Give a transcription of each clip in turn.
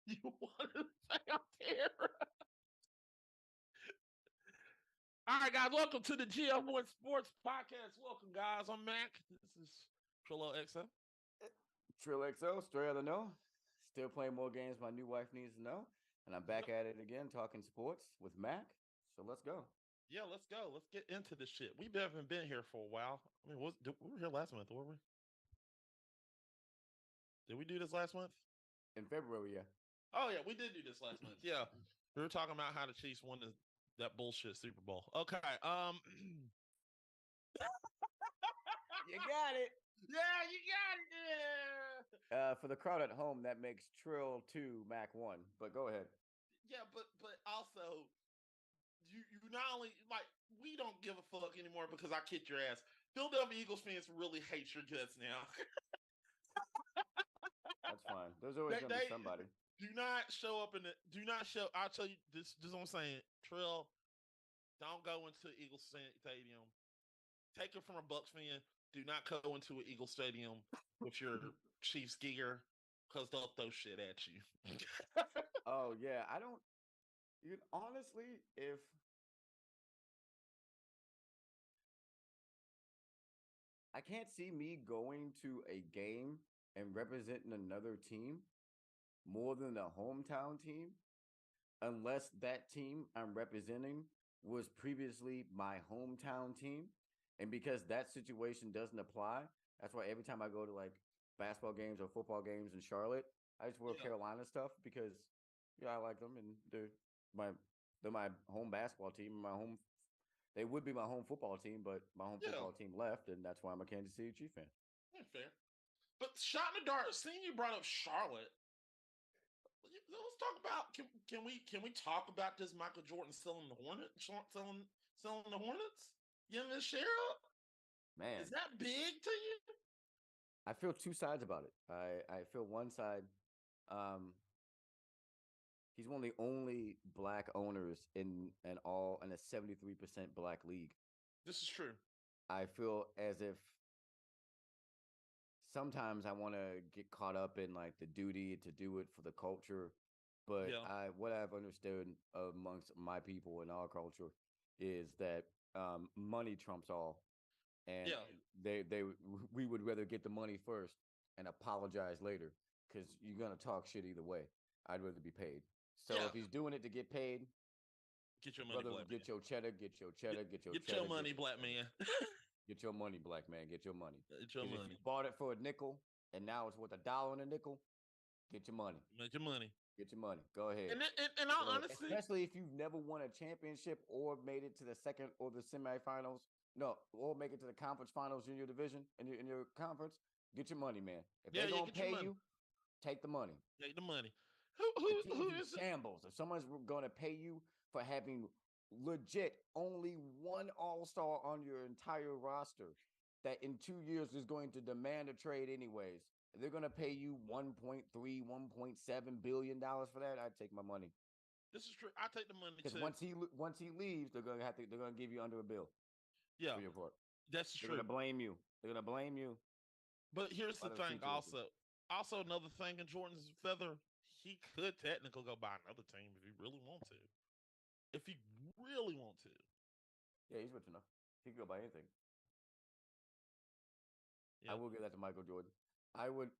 You want to say I'm here? All right, guys, welcome to the gf1 Sports Podcast. Welcome, guys. I'm Mac. This is Trillo XO. Trill XO, straight out of the know. Still playing more games my new wife needs to know. And I'm back Yep. at it again, talking sports with Mac. So let's go. Yeah, let's go. Let's get into this shit. We haven't been here for a while. I mean, we were here last month, were we? Did we do this last month? In February, yeah. Oh, yeah, we did do this last month. Yeah. We were talking about how the Chiefs won that bullshit Super Bowl. Okay. You got it. Yeah, you got it. Yeah. For the crowd at home, that makes Trill 2, Mac 1. But go ahead. Yeah, but also you not only like we don't give a fuck anymore because I kicked your ass. Philadelphia Eagles fans really hate your guts now. That's fine. There's always going to They be somebody. do not show up in the do not show. I'll tell you this. This is what I'm saying. Trill, don't go into Eagles Stadium. Take it from a Bucks fan. Do not go into an Eagles Stadium with your Chiefs gear because they'll throw shit at you. Oh, yeah. I don't. You honestly, if I can't see me going to a game and representing another team more than a hometown team unless that team I'm representing was previously my hometown team. And because that situation doesn't apply, that's why every time I go to like basketball games or football games in Charlotte, I just wear Yeah. Carolina stuff because I like them and my they're my home basketball team, my home they would be my home football team, but my home Yeah. football team left, and that's why I'm a Kansas City Chief fan. Yeah, fair. But shot in the dark. Seeing you brought up Charlotte, let's talk about can we talk about this Michael Jordan selling the Hornets, selling the Hornets, getting his share up? Man, Is that big to you? I feel two sides about it. I feel one side, um, he's one of the only black owners in a 73% black league. This is true. I feel as if sometimes I want to get caught up in like the duty to do it for the culture, but Yeah. what I've understood amongst my people in our culture is that money trumps all, and Yeah. they we would rather get the money first and apologize later because you're gonna talk shit either way. I'd rather be paid. So Yeah. if he's doing it to get paid, Get your money, brother, black get man. your cheddar, get your cheddar, get your Get your cheddar, get money, your black cheddar. man. Get your money, black man. Get your money. Get your Because if you money. bought it for a nickel and now it's worth $1 and a nickel, get your money. Get your money. Get your money. Go ahead. And I'll So, honestly, especially if you've never won a championship or made it to the second or the semifinals, no, or make it to the conference finals in your division in your conference, get your money, man. If yeah, they're yeah, gonna get your pay money. you, take the money. Take the money. The Who team's in is it? shambles. If someone's gonna pay you for having legit only one all-star on your entire roster that in 2 years is going to demand a trade anyways, they're gonna pay you 1.3, $1.7 billion for that, I'd take my money. This is true. I take the money Because too. once he leaves, they're gonna give you under a bill Yeah, for your part. that's They're true. gonna blame you. They're gonna blame you. But here's Why the those thing, team choices? also another thing in Jordan's feather, he could technically go buy another team if he really want to. If he really want to. Yeah, he's rich enough. He could go buy anything. I Yep. will give that to Michael Jordan. I would.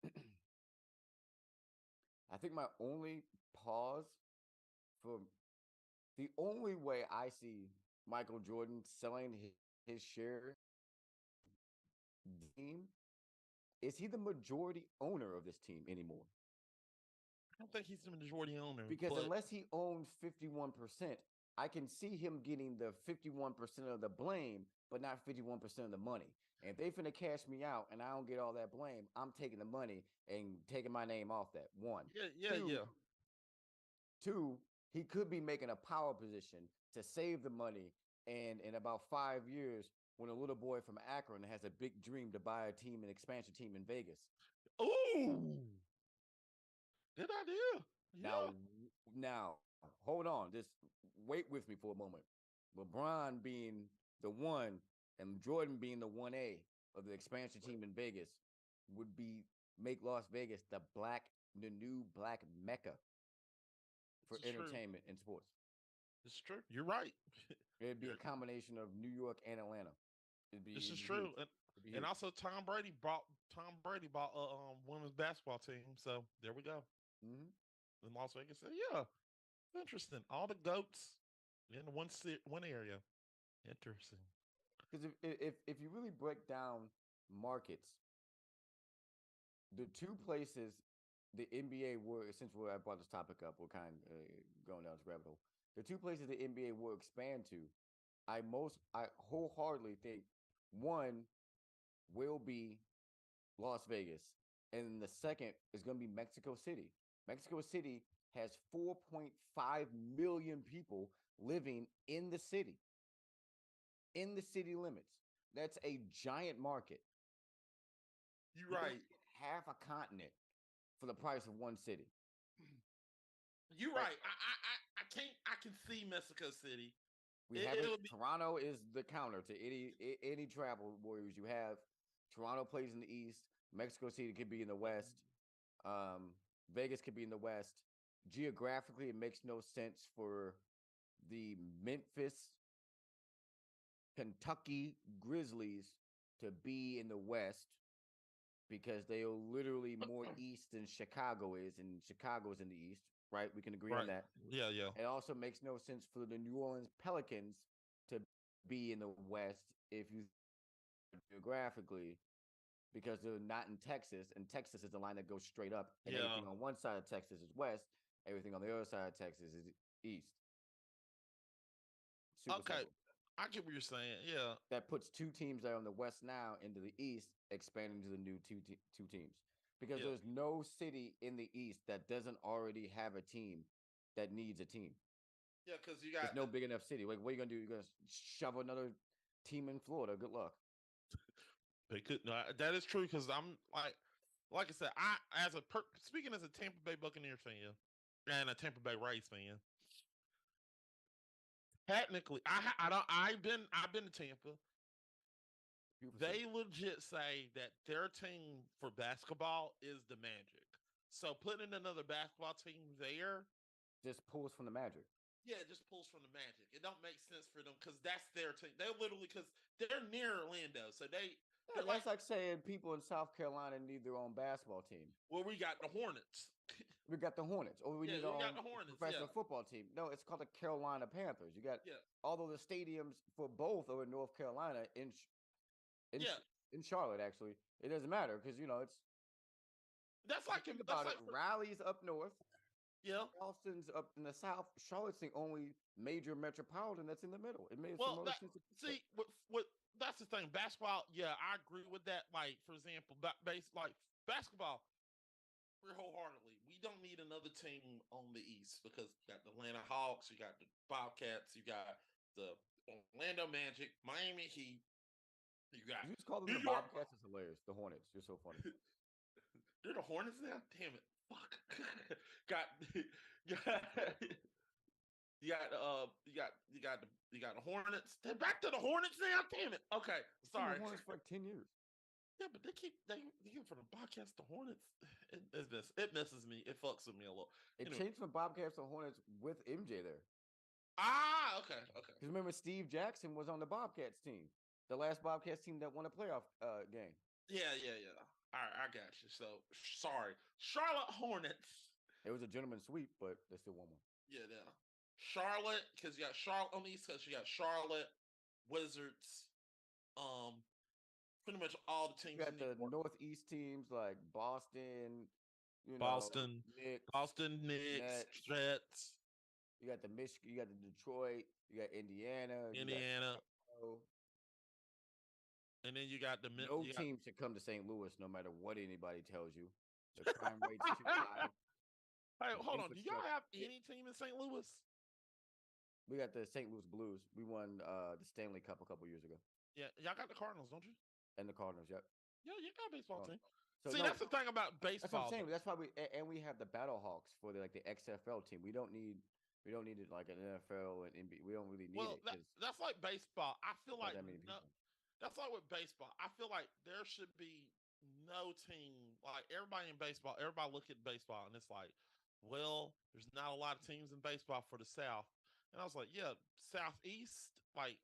I think my only pause for the only way I see Michael Jordan selling his share team is he the majority owner of this team anymore? I don't think he's the majority owner, Because but unless he owns 51%, I can see him getting the 51% of the blame, but not 51% of the money. And if they finna cash me out and I don't get all that blame, I'm taking the money and taking my name off that. One. yeah. Two, he could be making a power position to save the money. And in about 5 years, when a little boy from Akron has a big dream to buy a team, an expansion team in Vegas. Ooh, good idea. Now, Yeah. now, hold on. Just wait with me for a moment. LeBron being the one and Jordan being the 1A of the expansion team in Vegas would be make Las Vegas the new black mecca for This is true. entertainment and sports. This is true. You're right. It'd be a combination of New York and Atlanta. This It'd is be true. huge. It'd be And huge. also Tom Brady bought a women's basketball team. So there we go. Mm-hmm. In Las Vegas. So yeah. Interesting. All the goats in one area. Interesting. Because if you really break down markets, the two places the NBA were, since I brought this topic up, we're kind of going down this rabbit hole. The two places the NBA will expand to, I wholeheartedly think one will be Las Vegas, and the second is going to be Mexico City. Mexico City has 4.5 million people living in the city limits. That's a giant market. You're You're right. half a continent for the price of one city. You're right. I can't. I can see Mexico City. We have it. Be... Toronto is the counter to any travel warriors you have. Toronto plays in the east. Mexico City could be in the west. Vegas could be in the west. Geographically, it makes no sense for the Memphis, Kentucky Grizzlies to be in the west because they are literally more east than Chicago is, and Chicago's in the east, right? We can agree on that. Yeah. It also makes no sense for the New Orleans Pelicans to be in the west if you geographically, because they're not in Texas, and Texas is the line that goes straight up, and everything on one side of Texas is west, everything on the other side of Texas is east. Super simple. I get what you're saying. Yeah. That puts two teams that are on the west now into the east, expanding to the new two teams. Because there's no city in the east that doesn't already have a team that needs a team. Yeah, because you got... There's no big enough city. Like, what are you going to do? You're going to shove another team in Florida. Good luck. They could. No, that is true, because I'm like I said, speaking as a Tampa Bay Buccaneers fan and a Tampa Bay Rays fan, technically, I've been to Tampa. They legit say that their team for basketball is the Magic. So putting another basketball team there just pulls from the Magic. Yeah, it just pulls from the Magic. It don't make sense for them because that's their team. They literally, because they're near Orlando, so that's like saying people in South Carolina need their own basketball team. Well, we got the Hornets. We got the Hornets, or we need our own professional football team. No, it's called the Carolina Panthers. You got although the stadiums for both are in North Carolina in Charlotte. Actually, it doesn't matter because it's. That's like think about it. Raleigh's up north. Yeah. Charleston's up in the south. Charlotte's the only major metropolitan that's in the middle. It made well, some that, sense. See, what that's the thing. Basketball, yeah, I agree with that. Like, for example, basketball, we're wholeheartedly. We don't need another team on the East because you got the Atlanta Hawks, you got the Bobcats, you got the Orlando Magic, Miami Heat. You got you just call them the Bobcats. It's hilarious. The Hornets. You're so funny. They're the Hornets now? Damn it. Fuck. You got the Hornets. They're back to the Hornets now? Damn it. Okay. Sorry. The Hornets for like 10 years. Yeah, but they keep for the Bobcats, the Hornets. It messes me. It fucks with me a little. It changed from Bobcats to Hornets with MJ there. Okay. Because remember, Steve Jackson was on the Bobcats team, the last Bobcats team that won a playoff game. Yeah. All right, I got you. So sorry, Charlotte Hornets. It was a gentleman's sweep, but they still won one. Yeah. Charlotte, because you got Charlotte on the East Coast. You got Charlotte, Wizards. Pretty much all the teams. You got the Northeast teams like Boston. Boston, Knicks, Boston Knicks, Jets. You got the Michigan. You got the Detroit. You got Indiana. And then you got the team should come to St. Louis, no matter what anybody tells you. The crime rate's too high. Hey, hold on. Do y'all have any team in St. Louis? We got the St. Louis Blues. We won the Stanley Cup a couple years ago. Yeah, y'all got the Cardinals, don't you? And the Cardinals, yep. Yeah, you got a baseball team. So that's the thing about baseball. That's what I'm saying. That's why we have the Battlehawks for the XFL team. We don't need it like an NFL and NBA. We don't really need it. That's like baseball. I feel like that's like with baseball. I feel like there should be no team. Like everybody in baseball, everybody look at baseball and it's like, well, there's not a lot of teams in baseball for the South. And I was like, yeah, Southeast, like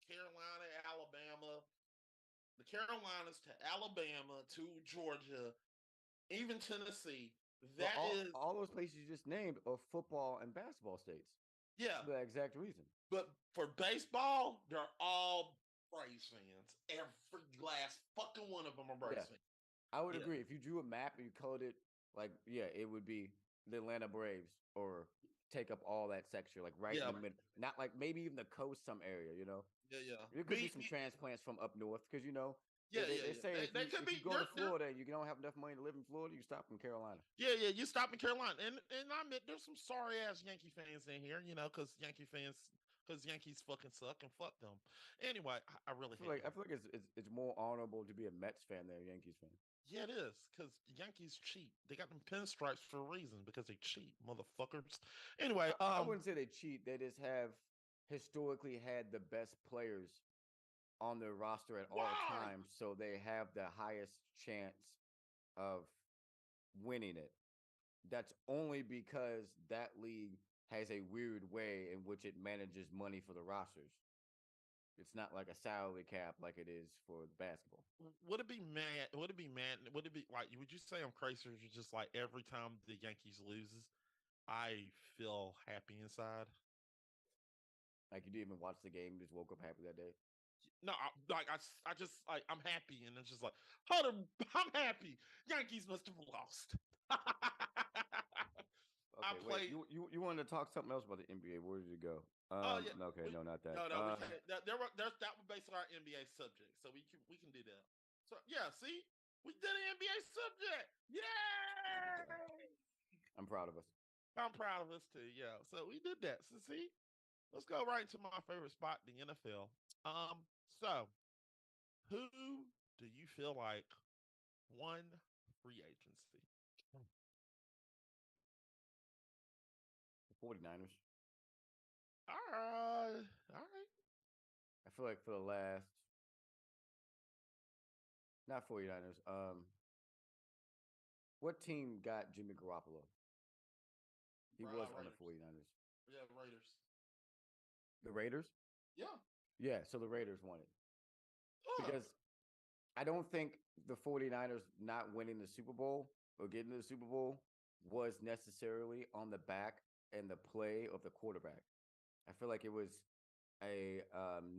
Carolina, Alabama, the Carolinas to Alabama to Georgia, even Tennessee. All those places you just named are football and basketball states. Yeah. For that exact reason. But for baseball, they're all Braves fans. Every last fucking one of them are Braves fans. I would agree. If you drew a map and you colored it, it would be the Atlanta Braves or take up all that section, like in the middle. Not like maybe even the coast, some area, Yeah. There could be some transplants from up north because they say if you go to Florida and you don't have enough money to live in Florida, you stop in Carolina. Yeah, you stop in Carolina. And I admit there's some sorry ass Yankee fans in here, because Yankees fucking suck and fuck them. Anyway, I really feel like it's more honorable to be a Mets fan than a Yankees fan. Yeah, it is, because Yankees cheat. They got them pinstripes for a reason, because they cheat, motherfuckers. Anyway, I wouldn't say they cheat. They just have historically had the best players on their roster at all times, so they have the highest chance of winning it. That's only because that league has a weird way in which it manages money for the rosters. It's not like a salary cap like it is for basketball. Would it be mad? Would it be like? Would you say I'm crazy? Or just like every time the Yankees loses, I feel happy inside. Like you didn't even watch the game, you just woke up happy that day. No, I just like I'm happy, and it's just like, I'm happy. Yankees must have lost. Okay, wait. You wanted to talk something else about the NBA? Where did you go? Yeah. Okay, no, not that. No, that was based on our NBA subject, so we can do that. So yeah, see, we did an NBA subject. Yay! I'm proud of us. I'm proud of us too. Yeah, so we did that. So see, let's go right to my favorite spot, the NFL. So who do you feel like won free agency? The 49ers. All right. I feel like for the last, not 49ers. What team got Jimmy Garoppolo? He was on the 49ers. Yeah, Raiders. The Raiders? Yeah. Yeah, so the Raiders won it. Because I don't think the 49ers not winning the Super Bowl or getting to the Super Bowl was necessarily on the back and the play of the quarterback. I feel like it was a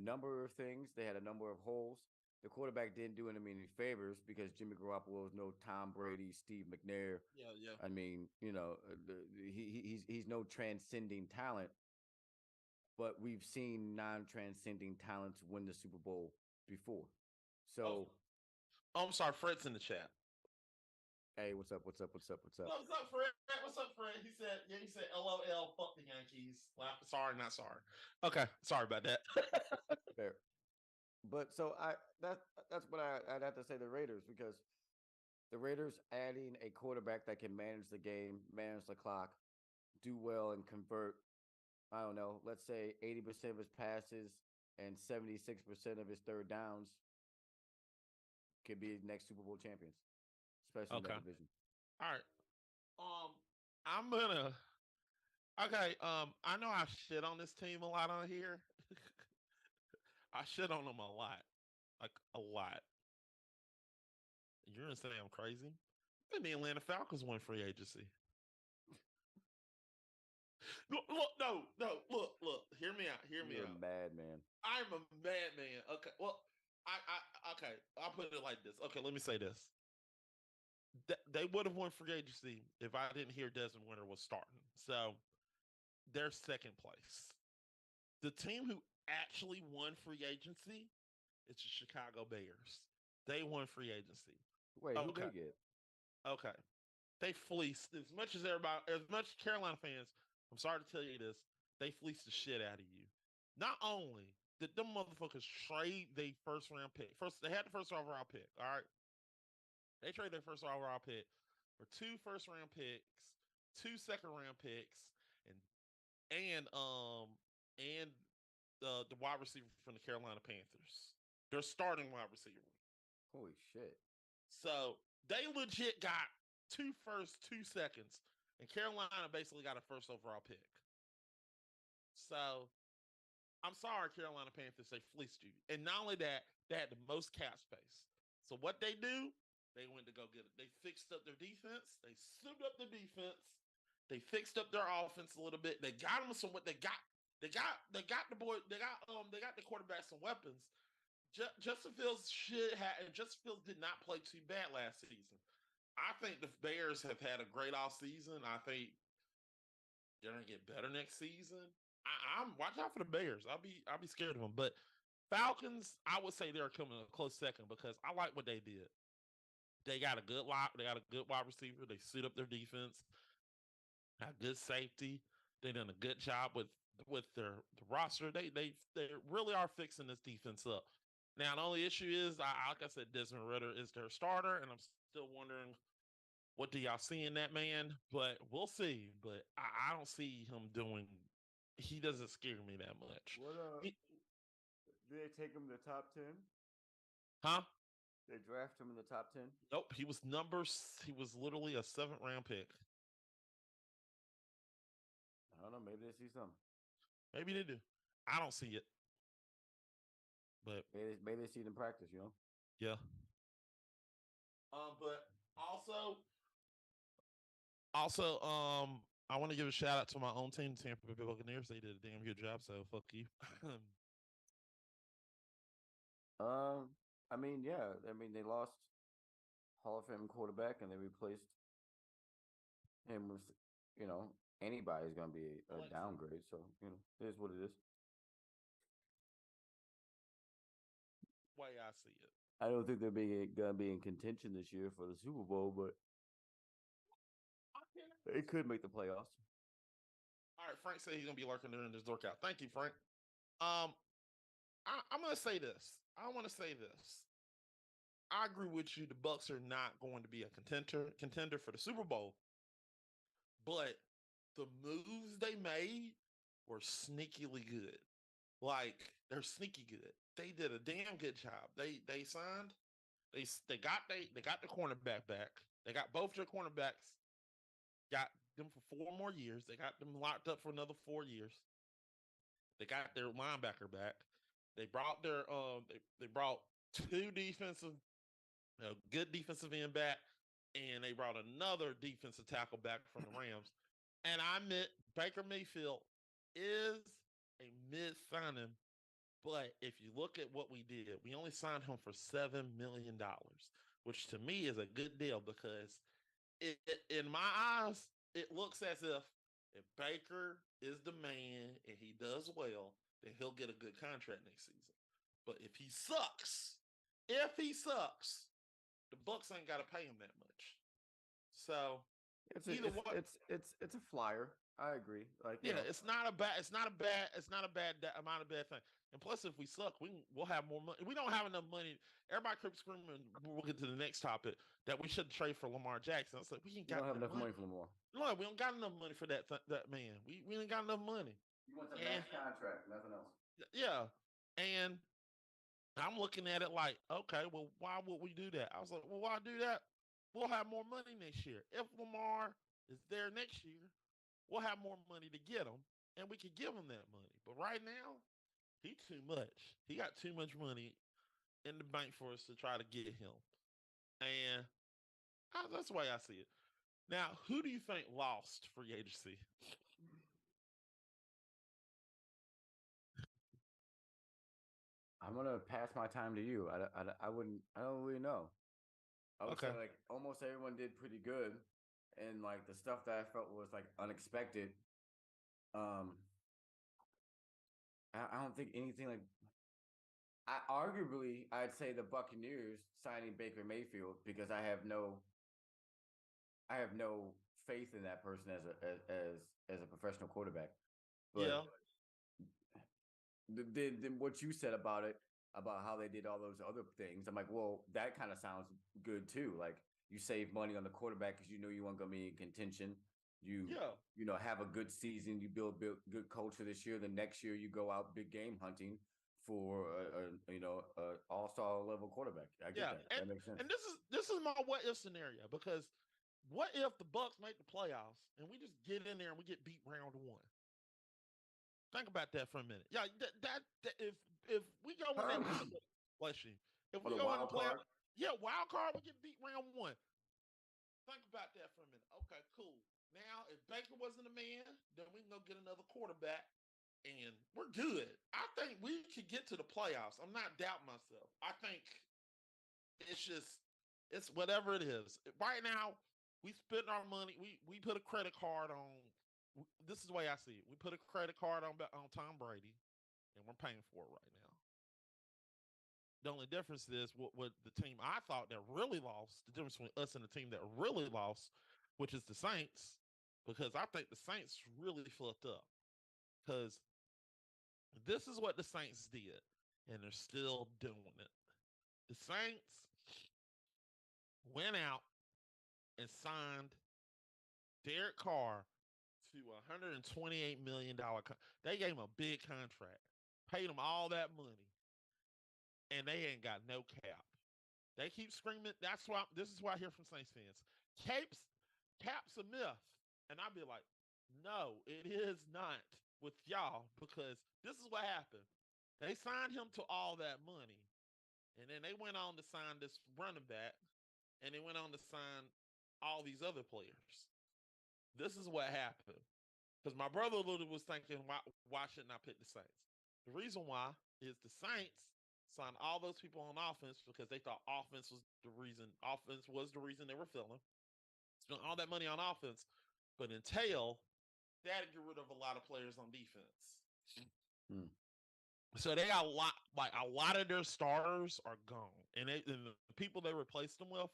number of things. They had a number of holes. The quarterback didn't do him any favors because Jimmy Garoppolo is no Tom Brady, Steve McNair. Yeah. I mean, he's no transcending talent, but we've seen non-transcending talents win the Super Bowl before. So, I'm sorry, Fred's in the chat. Hey, what's up? What's up, Fred? What's up, Fred? He said, LOL, fuck the Yankees. Sorry, not sorry. Okay, sorry about that. Fair. But so that's what I'd have to say the Raiders, because the Raiders adding a quarterback that can manage the game, manage the clock, do well and convert, I don't know, let's say 80% of his passes and 76% of his third downs. could be next Super Bowl champions, especially in Okay. that division. All right. I'm gonna. Okay. I know I shit on this team a lot on here. I shit on them a lot, like a lot. You're gonna say I'm crazy? Then the Atlanta Falcons won free agency. Look, look. Hear me out. Hear me You're out. a madman. I'm a madman. Okay. Well, okay. I'll put it like this. Okay, let me say this. They would have won free agency if I didn't hear Desmond Winter was starting. So they're second place. The team who actually won free agency is the Chicago Bears. They won free agency. Wait, who Okay. they get? Okay. They fleeced as much as everybody, as much Carolina fans. I'm sorry to tell you this. They fleeced the shit out of you. Not only did them motherfuckers trade their first round pick. First, they had the first overall pick. All right. They traded their first overall pick for 2 first round picks, 2 second round picks, and and um and the wide receiver from the Carolina Panthers. Their starting wide receiver. Holy shit. So they legit got 2 firsts, 2 seconds, and Carolina basically got a first overall pick. So I'm sorry, Carolina Panthers, they fleeced you. And not only that, they had the most cap space. So what they do, they went to go get it. They fixed up their defense. They suited up the defense. They fixed up their offense a little bit. They got them some what they got. They got the boy. They got the quarterback some weapons. Justin Fields Justin Fields did not play too bad last season. I think the Bears have had a great off season. I think they're gonna get better next season. I'm watch out for the Bears. I'll be scared of them. But Falcons, I would say they're coming a close second because I like what they did. They got a good wide receiver. They suit up their defense. Got good safety. They done a good job with their the roster. They really are fixing this defense up. Now the only issue is, like I said, Desmond Ritter is their starter, and I'm still wondering what do y'all see in that man. But we'll see. But I don't see him doing. He doesn't scare me that much. What did they take him to the top 10? Huh? They draft him in the top 10? Nope. He was literally a 7th-round pick. I don't know. Maybe they see something. Maybe they do. I don't see it. But maybe they see it in practice, you know? Yeah. But also, I want to give a shout out to my own team, Tampa Bay Buccaneers. They did a damn good job, so fuck you. I mean, yeah. I mean, they lost Hall of Fame quarterback, and they replaced him with, anybody's gonna be a downgrade. So it is what it is. Way I see it. I don't think they're gonna be in contention this year for the Super Bowl, but they could make the playoffs. All right, Frank said he's gonna be lurking during this workout. Thank you, Frank. I'm gonna say this. I want to say this. I agree with you. The Bucs are not going to be a contender for the Super Bowl, but the moves they made were sneakily good. Like they're sneaky good. They did a damn good job. They signed. They got the cornerback back. They got both their cornerbacks. Got them for 4 more years. They got them locked up for another 4 years. They got their linebacker back. They brought their they brought 2 good defensive end back, and they brought another defensive tackle back from the Rams. And I admit Baker Mayfield is a mid signing, but if you look at what we did, we only signed him for $7 million, which to me is a good deal because in my eyes, it looks as if Baker is the man and he does well, then he'll get a good contract next season. But if he sucks, the Bucs ain't got to pay him that much. So it's a flyer. I agree. Like it's not a bad amount of bad thing. And plus, if we suck, we'll have more money. We don't have enough money. Everybody keeps screaming. We'll get to the next topic that we should trade for Lamar Jackson. I said we ain't got don't have enough money for Lamar. No, we don't got enough money for that man. We ain't got enough money. You want a max contract, nothing else. Yeah, and I'm looking at it like, okay, well, why would we do that? I was like, well, why do that? We'll have more money next year. If Lamar is there next year, we'll have more money to get him, and we could give him that money. But right now, he too much. He got too much money in the bank for us to try to get him. And that's the way I see it. Now, who do you think lost free agency? I'm gonna pass my time to you. I wouldn't. I don't really know. I would say Okay. like almost everyone did pretty good, and like the stuff that I felt was like unexpected. Um, I don't think anything like. I arguably I'd say the Buccaneers signing Baker Mayfield because I have no faith in that person as a professional quarterback. But Yeah. then what you said about how they did all those other things, I'm like, well, that kind of sounds good too. Like you save money on the quarterback because you know you aren't going to be in contention. You Yeah. have a good season. You build good culture this year. The next year you go out big game hunting for a all-star level quarterback. I get Yeah. that. And That makes sense. and this is my what if scenario because what if the Bucks make the playoffs and we just get in there and we get beat round one? Think about that for a minute. Yeah, that if we go in there, bless you. If For we the go in the wild card. playoff, yeah, wild card, we get beat round one. Think about that for a minute. Okay, cool. Now, if Baker wasn't a man, then we can go get another quarterback, and we're good. I think we could get to the playoffs. I'm not doubting myself. I think it's just it's whatever it is. Right now, we spend our money. We put a credit card on. This is the way I see it. We put a credit card on Tom Brady, and we're paying for it right now. The only difference is what the team I thought that really lost. The difference between us and the team that really lost, which is the Saints, because I think the Saints really fucked up. Because this is what the Saints did, and they're still doing it. The Saints went out and signed Derek Carr to $128 million. They gave him a big contract, paid him all that money, and they ain't got no cap. They keep screaming. That's why this is why I hear from Saints fans. Cap's a myth, and I'd be like, no, it is not with y'all because this is what happened. They signed him to all that money, and then they went on to sign this running back, and they went on to sign all these other players. This is what happened. Because my brother literally was thinking, why shouldn't I pick the Saints? The reason why is the Saints signed all those people on offense because they thought offense was the reason. Offense was the reason they were filling. Spent all that money on offense, but in tail, they had to get rid of a lot of players on defense. Hmm. So they got a lot of their starters are gone, and the people they replaced them with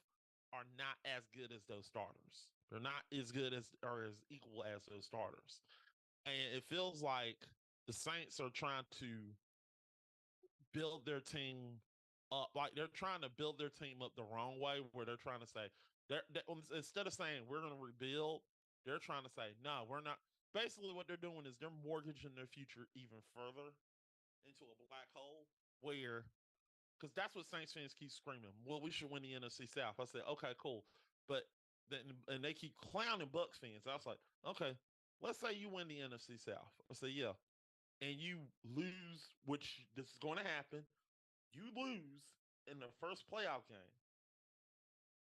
are not as good as those starters. They're not as good as or as equal as those starters. And it feels like the Saints are trying to build their team up. Like they're trying to build their team up the wrong way, where they're trying to say, instead of saying we're going to rebuild, they're trying to say, no, we're not. Basically, what they're doing is they're mortgaging their future even further into a black hole where, because that's what Saints fans keep screaming, well, we should win the NFC South. I said, okay, cool. But then, and they keep clowning Bucks fans. I was like, okay, let's say you win the NFC South. I said, yeah. And you lose, which this is going to happen. You lose in the first playoff game.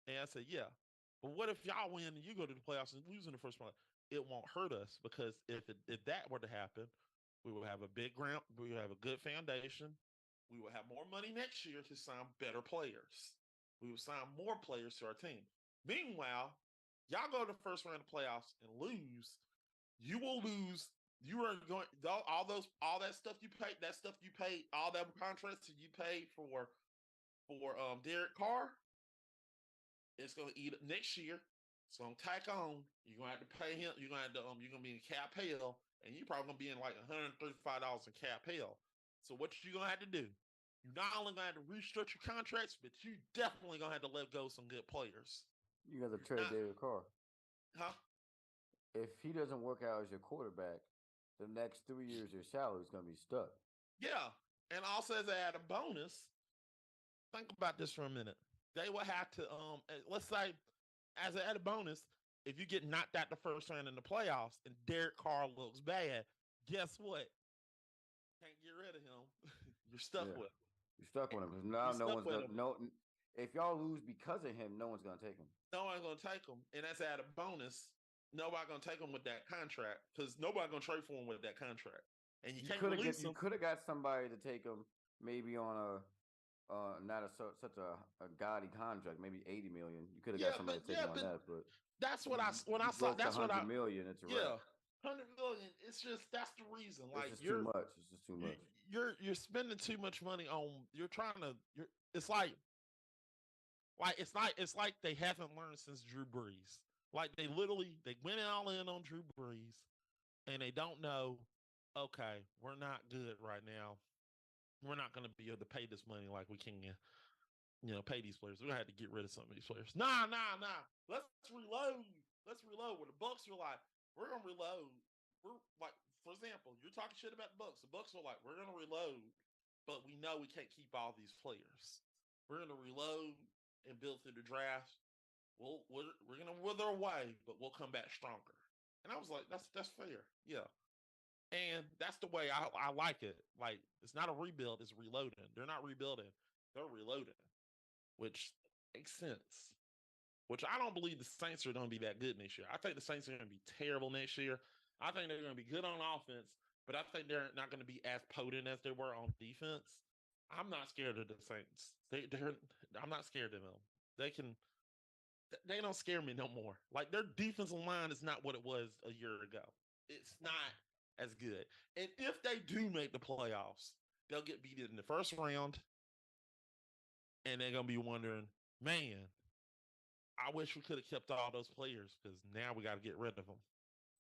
And I said, yeah. But what if y'all win and you go to the playoffs and lose in the first playoff? It won't hurt us because if that were to happen, we will have a big ground. We will have a good foundation. We will have more money next year to sign better players. We will sign more players to our team. Meanwhile, y'all go to the first round of playoffs and lose. You will lose. You are going all that stuff you paid. That stuff you paid. All that contracts you paid for Derek Carr. It's going to eat up next year. It's going to tack on. You're going to have to pay him. You're going to have to, you're going to be in cap hell, and you're probably going to be in like $135 in cap hell. So what you going to have to do? You're not only going to have to restructure contracts, but you definitely going to have to let go some good players. You got to trade David Carr. Huh? If he doesn't work out as your quarterback, the next 3 years your salary is going to be stuck. Yeah, and also as I add a bonus, think about this for a minute. They will have to let's say as an added bonus, if you get knocked out the first round in the playoffs and Derek Carr looks bad, guess what? Can't get rid of him. You're stuck Yeah, with him. you're stuck with him because now You're no stuck one's with gonna him. no. If y'all lose because of him, no one's gonna take him. No one's gonna take him, and that's added bonus. Nobody gonna take him with that contract because nobody gonna trade for him with that contract, and you can't release You him. could have got somebody to take him maybe on a not a such a gaudy contract, maybe 80 million. You could have got Yeah, somebody but to take yeah, him on but that, but that's what I when you I saw. broke the That's what I 100 million. It's a wrap. yeah, 100 million. It's just that's the reason. It's Like just too much. It's just too much. you're spending too much money on. You're trying to. You're. It's it's like they haven't learned since Drew Brees. Like they literally they went all in on Drew Brees, and they don't know. Okay, we're not good right now. We're not going to be able to pay this money like we can, pay these players. We're going to have to get rid of some of these players. Nah. Let's reload. Let's reload. Where the Bucks are like, we're going to reload. We're like, for example, you're talking shit about the Bucks. The Bucks are like, we're going to reload, but we know we can't keep all these players. We're going to reload and build through the draft. We're going to wither away, but we'll come back stronger. And I was like, that's fair. Yeah. And that's the way I like it. Like, it's not a rebuild, it's reloading. They're not rebuilding, they're reloading, which makes sense. Which I don't believe the Saints are going to be that good next year. I think the Saints are going to be terrible next year. I think they're going to be good on offense, but I think they're not going to be as potent as they were on defense. I'm not scared of the Saints. I'm not scared of them. They don't scare me no more. Like their defensive line is not what it was a year ago. It's not as good. And if they do make the playoffs, they'll get beat in the first round. And they're gonna be wondering, man, I wish we could have kept all those players because now we got to get rid of them.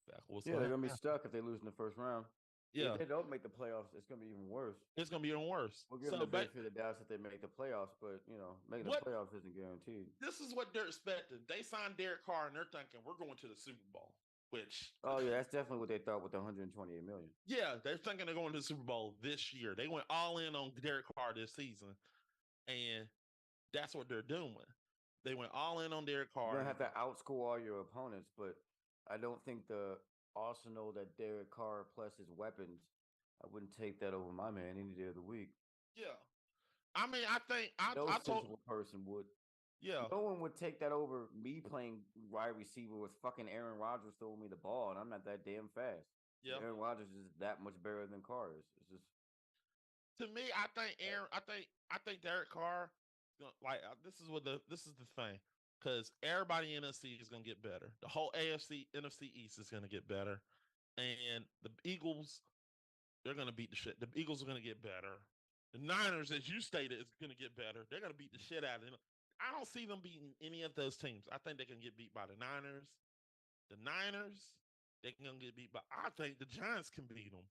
Yeah, they're gonna be stuck if they lose in the first round. Yeah, if they don't make the playoffs, it's gonna be even worse. it's gonna be even worse. We'll give them the benefit of the doubt that they make the playoffs, but making the playoffs isn't guaranteed. This is what they're expecting. They signed Derek Carr and they're thinking we're going to the Super Bowl. Which that's definitely what they thought with the 128 million. Yeah, they're thinking they're going to the Super Bowl this year. They went all in on Derek Carr this season, and that's what they're doing. They went all in on Derek Carr. You're gonna have to outscore all your opponents, but I don't think the arsenal that Derek Carr plus his weapons, I wouldn't take that over my man any day of the week. Yeah, I mean, I think no sensible person would. Yeah, no one would take that over me playing wide receiver with fucking Aaron Rodgers throwing me the ball, and I'm not that damn fast. Yeah, Aaron Rodgers is that much better than Carr is. It's just to me, I think Derek Carr. This is the thing, because everybody in NFC is gonna get better. The whole AFC NFC East is gonna get better, and the Eagles, they're gonna beat the shit. The Eagles are gonna get better. The Niners, as you stated, is gonna get better. They're gonna beat the shit out of them. I don't see them beating any of those teams. I think they can get beat by the Niners. The Niners, they can get beat by. I think the Giants can beat them.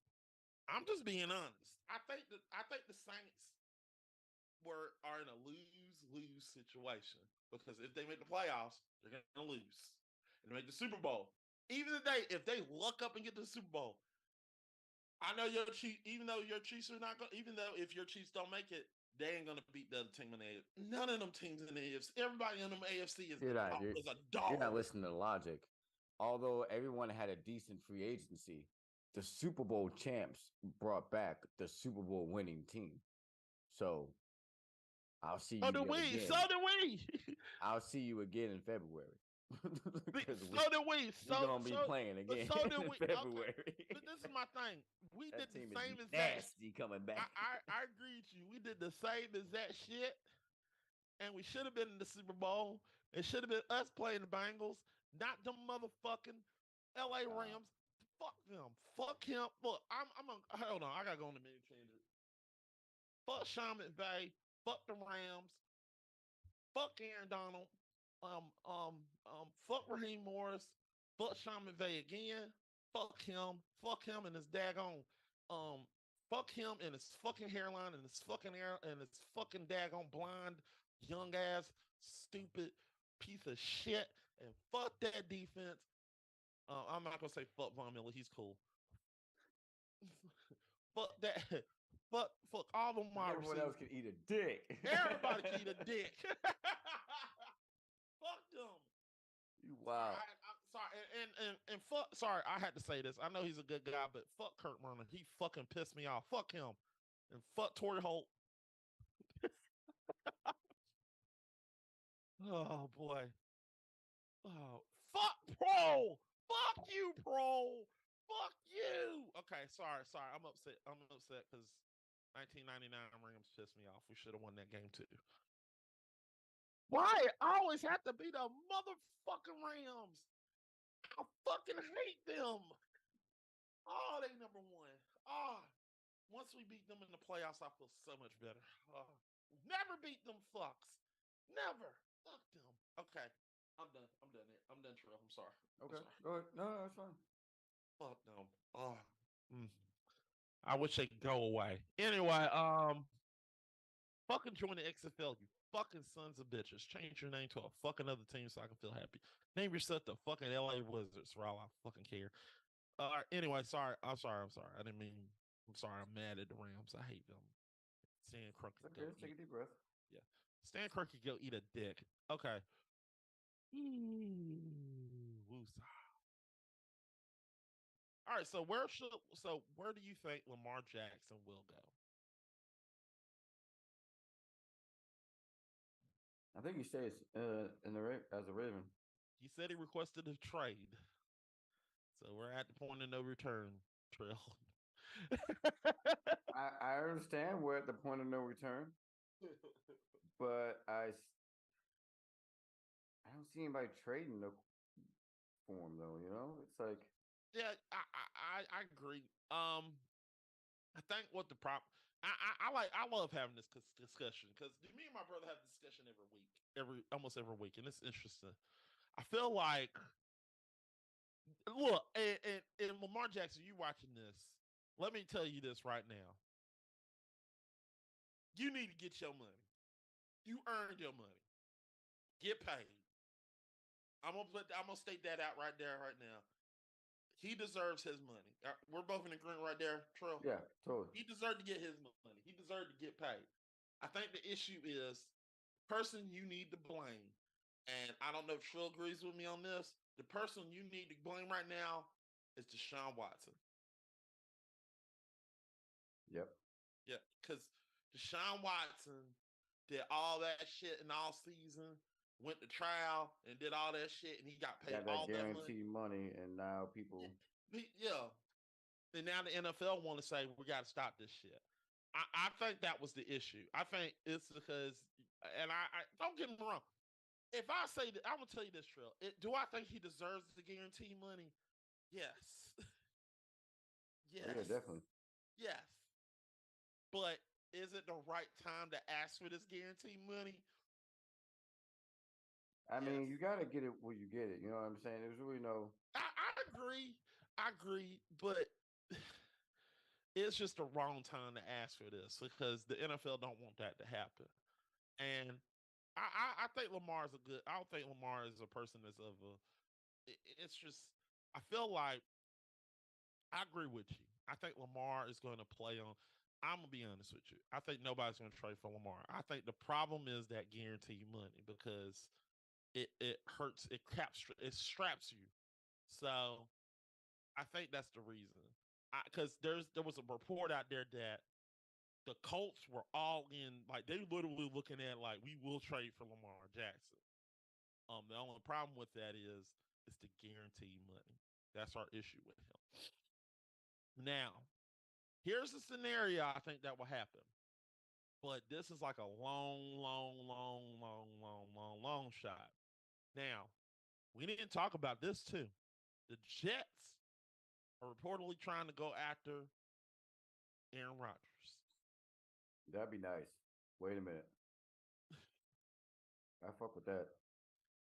I'm just being honest. I think the Saints are in a lose situation because if they make the playoffs, they're gonna lose. And they make the Super Bowl. If they luck up and get to the Super Bowl, I know your Chiefs. Even though your Chiefs are not going, even though if your Chiefs don't make it, they ain't gonna beat the other team in the AFC. None of them teams in the AFC. Everybody in them AFC is a dog. You're not listening to logic. Although everyone had a decent free agency, the Super Bowl champs brought back the Super Bowl winning team. So I'll see you. So do we. I'll see you again in February. So do we. We're gonna be playing again in February. Okay. But this is my thing. We did the same exact. Nasty coming back. I agree with you. We did the same exact shit, and we should have been in the Super Bowl. It should have been us playing the Bengals, not them motherfucking LA Rams. Fuck them. Fuck him. Look, hold on. I gotta go on the menu changer. Fuck Sean McVay. Fuck the Rams. Fuck Aaron Donald. Fuck Raheem Morris. Fuck Sean McVay again. Fuck him. Fuck him and his daggone. Fuck him and his fucking hairline and his fucking hair and his fucking daggone blonde, young ass, stupid piece of shit. And fuck that defense. I'm not gonna say fuck Von Miller. He's cool. Fuck that. Fuck all the wide Everyone receivers. else can eat a dick. Everybody can eat a dick. Fuck them. Wow. Sorry, and fuck. Sorry, I had to say this. I know he's a good guy, but fuck Kurt Warner. He fucking pissed me off. Fuck him, and fuck Torrey Holt. Oh boy. Oh fuck Pro. Fuck you, Pro. Fuck you. Okay, sorry. I'm upset. I'm upset because 1999 Rams pissed me off. We should have won that game too. Why it always have to be the motherfucking Rams? I fucking hate them. Oh, they number one. Oh, once we beat them in the playoffs, I feel so much better. Oh, never beat them fucks. Never. Fuck them. Okay. I'm done. I'm done, Trill. I'm sorry. Okay. I'm sorry. Go ahead. No, that's fine. Fuck them. Oh. I wish they could go away. Anyway, fucking join the XFL, you fucking sons of bitches. Change your name to a fucking other team so I can feel happy. Name yourself the fucking LA Wizards for all I fucking care. Anyway, sorry. I'm sorry. I didn't mean. I'm sorry. I'm mad at the Rams. I hate them. Stan Kroenke. Okay, let's take a deep breath. Yeah. Stan Kroenke go eat a dick. Okay. Woosah. All right. So where do you think Lamar Jackson will go? I think he stays as a Raven. He said he requested a trade. So we're at the point of no return, Trail. I understand we're at the point of no return, but I don't see anybody trading for him though. You know, it's like Yeah, I agree. I think what the problem. I love having this discussion because me and my brother have this discussion almost every week, and it's interesting. I feel like look, and Lamar Jackson, you watching this? Let me tell you this right now. You need to get your money. You earned your money. Get paid. I'm gonna state that out right there, right now. He deserves his money. We're both in agreement right there, Trill. yeah, totally. He deserved to get his money. He deserved to get paid. I think the issue is the person you need to blame, and I don't know if Trill agrees with me on this. The person you need to blame right now is Deshaun Watson. Yep. Yeah, because Deshaun Watson did all that shit in all season, went to trial and did all that shit, and he got paid all that guaranteed money, and now people. Yeah. And now the NFL want to say we got to stop this shit. I think that was the issue. I think it's because, and I don't get me wrong. If I say that, I'm gonna tell you this, Trill. Do I think he deserves the guarantee money? Yes. Yes. Oh, yeah, definitely. Yes. But is it the right time to ask for this guarantee money? I mean, you gotta get it where you get it. You know what I'm saying? There's really no. I agree. But it's just the wrong time to ask for this because the NFL don't want that to happen. And I think Lamar is I don't think Lamar is a person that's of a. It's just I feel like I agree with you. I think Lamar is going to play on. I'm gonna be honest with you. I think nobody's going to trade for Lamar. I think the problem is that guaranteed money because it hurts. It straps you. So I think that's the reason. Because there was a report out there that the Colts were all in, like they literally looking at like we will trade for Lamar Jackson. The only problem with that is it's the guaranteed money. That's our issue with him. Now, here's the scenario I think that will happen. But this is like a long shot. Now, we didn't talk about this too. The Jets are reportedly trying to go after Aaron Rodgers. That'd be nice. Wait a minute. I fuck with that.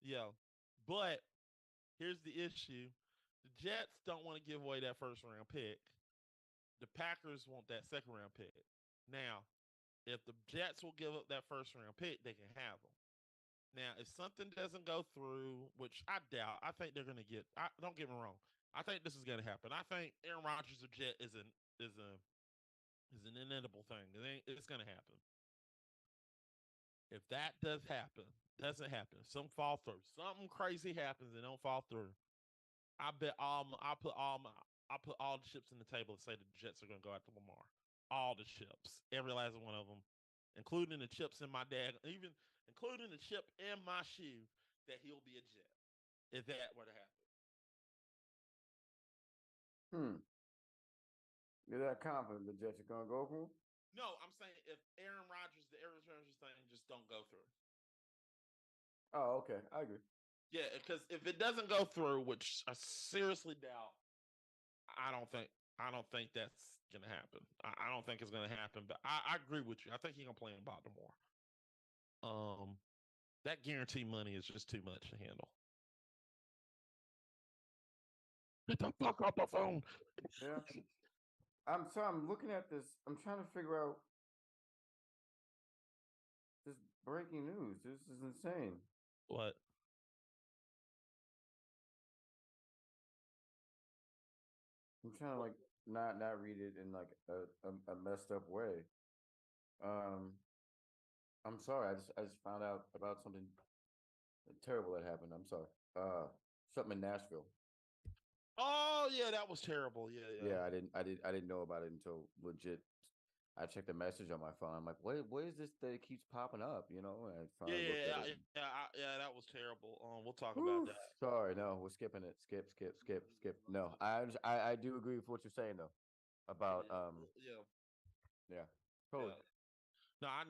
Yeah. But here's the issue. The Jets don't want to give away that first round pick. The Packers want that second round pick. Now, if the Jets will give up that first round pick, they can have them. Now, if something doesn't go through, which I doubt, I think they're going to get. Don't get me wrong. I think this is going to happen. I think Aaron Rodgers or Jet is a It's an inevitable thing. It's gonna happen. If that doesn't happen, some fall through, something crazy happens and don't fall through. I bet I put all the chips in the table and say the Jets are gonna go after Lamar. All the chips, every last one of them, including the chips in my dad, even including the chip in my shoe that he'll be a Jet. If that were to happen. You're that confident the Jets are gonna go for him? No, I'm saying if the Aaron Rodgers thing just don't go through. Oh, okay. I agree. Yeah, because if it doesn't go through, which I seriously doubt, I don't think I don't think that's gonna happen. I don't think it's gonna happen. But I agree with you. I think he's gonna play in Baltimore. That guarantee money is just too much to handle. Get the fuck off the phone. Yeah. I'm looking at this. I'm trying to figure out this breaking news. This is insane. What? I'm trying to like not read it in like a messed up way. Um, I'm sorry. I just found out about something terrible that happened. I'm sorry. Something in Nashville. Oh yeah, that was terrible. Yeah, yeah. Yeah, I didn't know about it until legit. I checked the message on my phone. I'm like, what is this that keeps popping up? You know, and I Yeah, finally looked at yeah, it. yeah, yeah. That was terrible. We'll talk about Whew, that. sorry, no, we're skipping it. Skip. No, I do agree with what you're saying though about Yeah, yeah, yeah. totally. No, I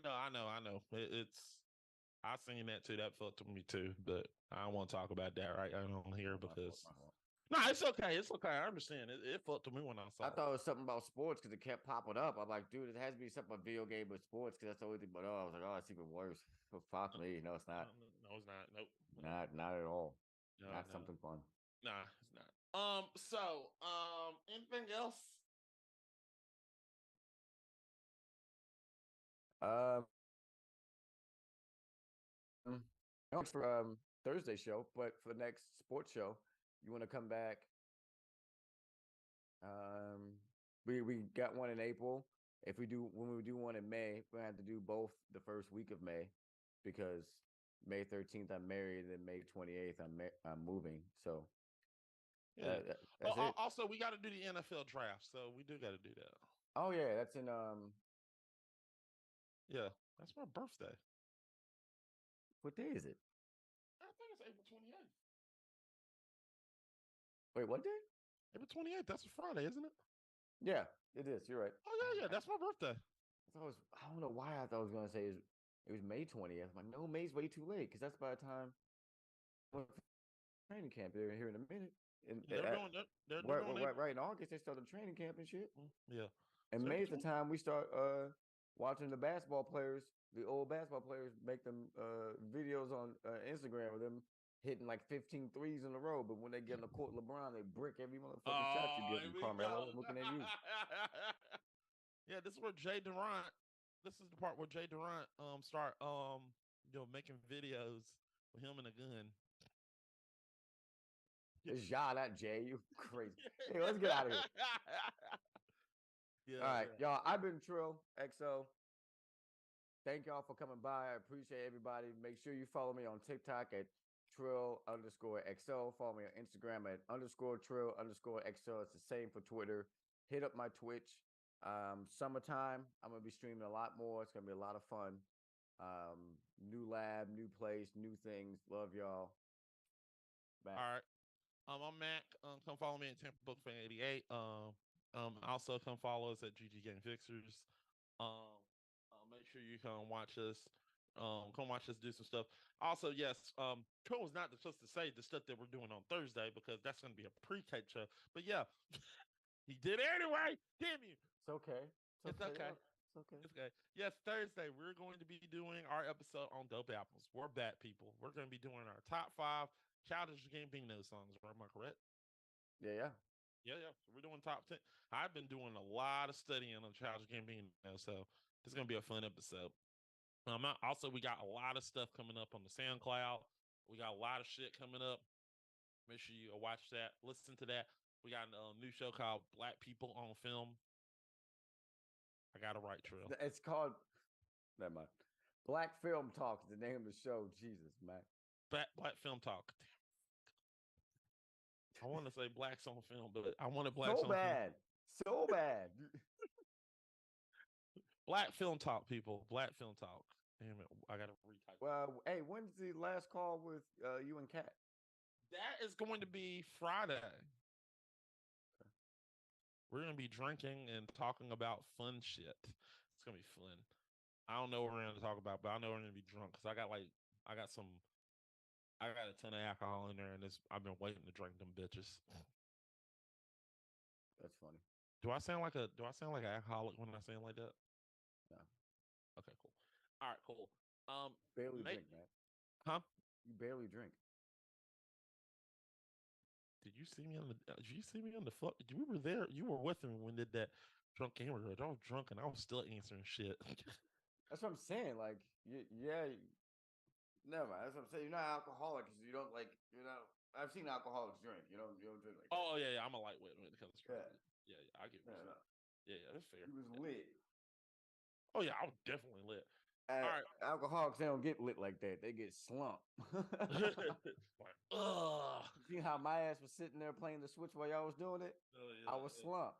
know. It's I seen that too. That fucked with me too. But I don't want to talk about that right on here My fault, because my fault. no, it's okay. It's okay. I understand. It fucked with me when I saw I it. thought it was something about sports because it kept popping up. I'm like, dude, it has to be something about video game with sports because that's the only thing. But oh, I was like, oh, it's even worse. Oh, fuck me. No, it's No, not. no, it's not. Nope. Not at all. No, Not no. something fun. Nah, it's not. Anything else? Um, not for Thursday show, but for the next sports show, you want to come back. We got one in April. If we do when we do one in May, we're gonna have to do both the first week of May because May 13th I'm married and May 28th I'm moving. So Yeah. that's it. Also, we got to do the NFL draft, so we do got to do that. Oh yeah, that's in Yeah, that's my birthday. what day is it? I think it's April 28th. Wait, what day? April 28th. That's a Friday, isn't it? Yeah, it is. You're right. Oh yeah, yeah. That's my birthday. I don't know why I thought I was gonna say it was May 20th. I'm like, no, May's way too late because that's by the time training camp here in a minute. And They're doing that. They're doing April. right in August they started training camp and shit. Yeah. And So May's the time we start watching the basketball players, the old basketball players, make them videos on Instagram of them hitting like 15 threes in a row. But when they get in the court, LeBron, they brick every motherfucking shot you give Here them. we Carmelo, go. I'm looking at you. Yeah, this is where Jay Durant. This is the part where Jay Durant start making videos with him and a gun. It's Ja, not Jay. You crazy. Hey, let's get out of here. Yeah. All right, Yeah. y'all. I've been Trill XO. Thank y'all for coming by. I appreciate everybody. Make sure you follow me on TikTok at Trill_XO. Follow me on Instagram at _Trill_XO. It's the same for Twitter. Hit up my Twitch. Summertime, I'm gonna be streaming a lot more. It's gonna be a lot of fun. New lab, new place, new things. Love y'all. All right. I'm Mac. Come follow me at Tampa Book Fan 88. Also come follow us at GG Game Fixers. Make sure you come watch us. Come watch us do some stuff. Also, yes, Troy was not supposed to say the stuff that we're doing on Thursday because that's going to be a pre-tape show. But yeah, he did it anyway. Damn you. It's okay. It's okay. It's okay. It's okay. Yes, Thursday we're going to be doing our episode on Dope Apples. We're back, people. We're going to be doing our top 5 Childish Gambino songs. Am I correct? Yeah. Yeah. So we're doing top 10. I've been doing a lot of studying on Childish Gambino, so it's gonna be a fun episode. Also, we got a lot of stuff coming up on the SoundCloud. We got a lot of shit coming up. Make sure you watch that, listen to that. We got a new show called Black People on Film. I got it right, Trill. It's called. Never mind. Black Film Talk is the name of the show. Jesus, Mac. Black film talk. I want to say blacks on film, but I wanted blacks So on film. bad. So bad. Black film talk, people. Black film talk. Damn it! I gotta retype. Well, hey, when's the last call with you and Kat? That is going to be Friday. We're gonna be drinking and talking about fun shit. It's gonna be fun. I don't know what we're gonna talk about, but I know we're gonna be drunk because I got a ton of alcohol in there, and I've been waiting to drink them bitches. That's funny. Do I sound like an alcoholic when I sound like that? No. Okay, cool. All right, cool. Barely drink, man. Huh? You barely drink. Did you see me on the? Did you see me on the fuck? You were there. You were with me when we did that drunk camera. I was drunk and I was still answering shit. That's what I'm saying. Like, yeah. Never mind. That's what I'm saying. You're not alcoholic because you don't like. I've seen alcoholics drink. You don't drink like. Oh yeah, I'm a lightweight when it comes to Yeah. Yeah, I get it. Yeah, that's fair. He was lit. Oh yeah, I was definitely lit. All right. Alcoholics, they don't get lit like that. They get slumped. Like, ugh. See how my ass was sitting there playing the Switch while y'all was doing it? Oh, yeah, I was slumped.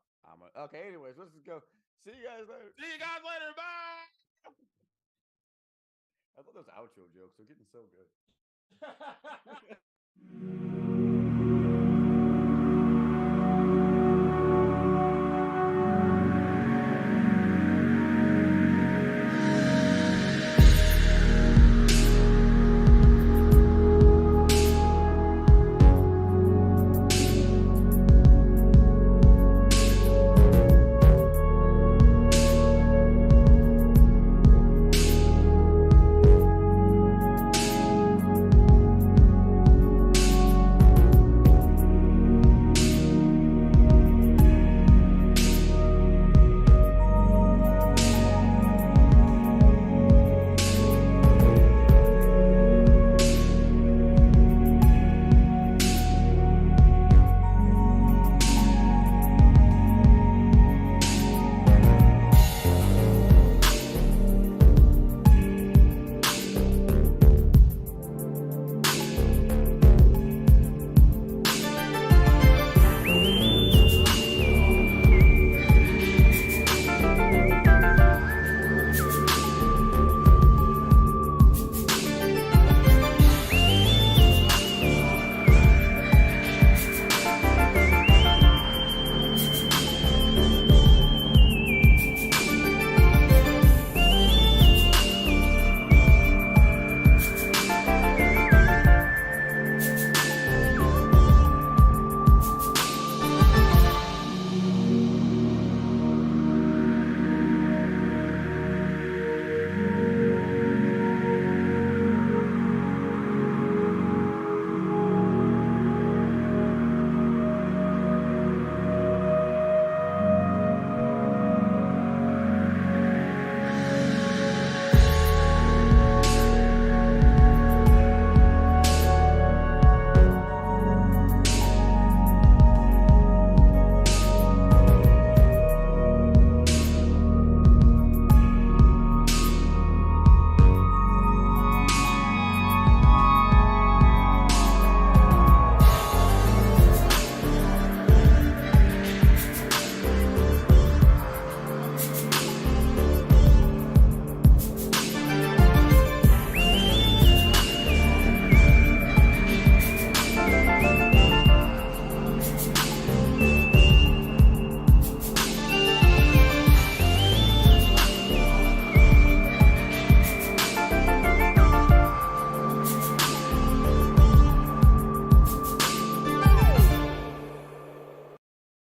Okay, anyways, let's just go. See you guys later. See you guys later. Bye. I thought that was an outro joke, so getting so good.